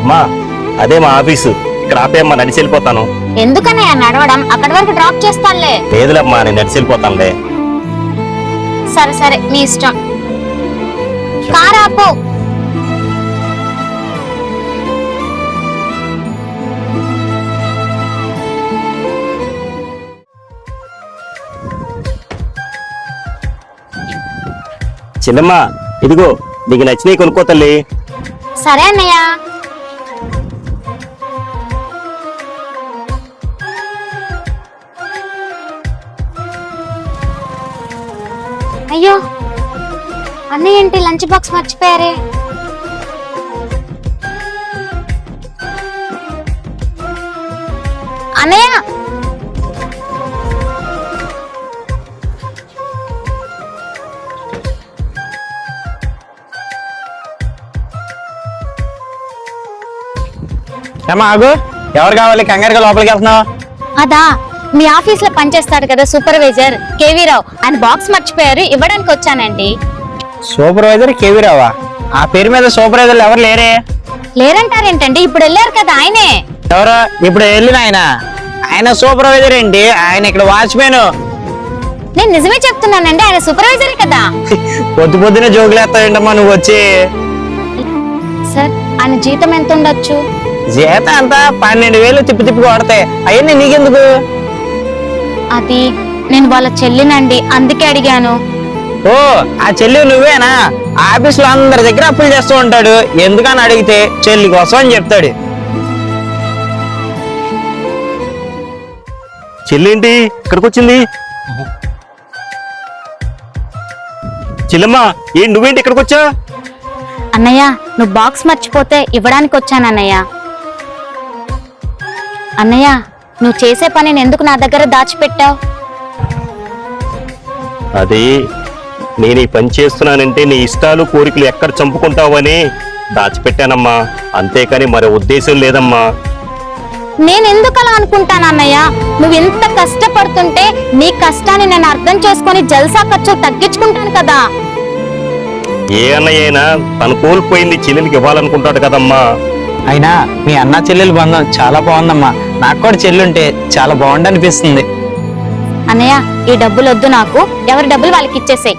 అమ్మా అదే మా ఆఫీసు, ఇక్కడ ఆపేమ్మా, నడిచి వెళ్ళిపోతాను. ఎందుకనే నడవడం, అక్కడి వరకు డ్రాప్ చేస్తానులే. లేదులేమ్మా, నేను నడిచి వెళ్ళిపోతానులే. సరే సరే మీ ఇష్టం. కార్ ఆపు. చెల్లెమ్మా ఇదిగో, నీకు నచ్చినవి కొనుక్కో తల్లి. సరే అన్నయ్య. అయ్యో అన్నయ్య ఏంటి లంచ్ బాక్స్ మర్చిపోయారే. అన్నయ్య ఏమా ఆగు, ఎవరు కావాలి? కంగారుగా లోపలికి వెళ్తున్నావు? అదా మీ ఆఫీస్ లో పనిచేస్తాడు కదా సూపర్వైజర్ కేవీ రావు, ఆయన బాక్స్ మర్చిపోయారు, ఇవ్వడానికి వచ్చానండి. సూపర్వైజర్ కేవీ రావా? ఆ పేరు మీద సూపర్వైజర్లు ఎవరు లేరే? లేరంటారేంటండి, ఇప్పుడు వెళ్ళారు కదా ఆయనే. ఎవరు ఇప్పుడు వెళ్ళిన ఆయన సూపర్వైజర్ ఏంటి? ఆయన ఇక్కడ వాచ్మెన్. నేను నిజమే చెప్తున్నానండి, ఆయన సూపర్వైజరే కదా. పొద్దు పొద్దునే జోకులు వేస్తావేంటమ్మా నువ్వు వచ్చి? సార్ ఆయన జీతం ఎంత ఉండొచ్చు? జీతం అంతా 12,000 తిప్పి కొడతాయి. అవన్నీ నీకెందుకు? అది నేను వాళ్ళ చెల్లినండి, అందుకే అడిగాను. ఓ ఆ చెల్లి నువ్వేనా? ఆఫీస్ లో అందరి దగ్గర అప్పులు చేస్తూ ఉంటాడు, ఎందుకని అడిగితే చెల్లి కోసం అని చెప్తాడు. చెల్లేంటి ఇక్కడికి వచ్చింది? చెల్లెమ్మా ఏంటి నువ్వేంటి ఇక్కడికి వచ్చా? అన్నయ్య నువ్వు బాక్స్ మర్చిపోతే ఇవ్వడానికి వచ్చాను అన్నయ్య. అన్నయ్య నువ్వు చేసే పనిని ఎందుకు నా దగ్గర దాచిపెట్టావు? అది నేను ఈ పని చేస్తున్నానంటే నీ ఇష్టాలు కోరికలు ఎక్కడ చంపుకుంటావని దాచిపెట్టానమ్మా, అంతేకాని మరో ఉద్దేశం లేదమ్మా. నేను ఎందుకు అలా అనుకుంటాను అన్నయ్య? నువ్వు ఇంత కష్టపడుతుంటే నీ కష్టాన్ని నేను అర్థం చేసుకొని జల్సా ఖర్చు తగ్గించుకుంటాను కదా. ఏ అన్నయ్య అయినా తను కోల్పోయింది చెల్లెలికి ఇవ్వాలనుకుంటాడు కదమ్మా. అయినా మీ అన్న చెల్లెలు బంధం చాలా బాగుందమ్మా, నాకు కూడా చెల్లుంటే చాలా బాగుండనిపిస్తుంది. అన్నయ్య ఈ డబ్బులు వద్దు నాకు, ఎవరి డబ్బులు వాళ్ళకి ఇచ్చేసేయ్.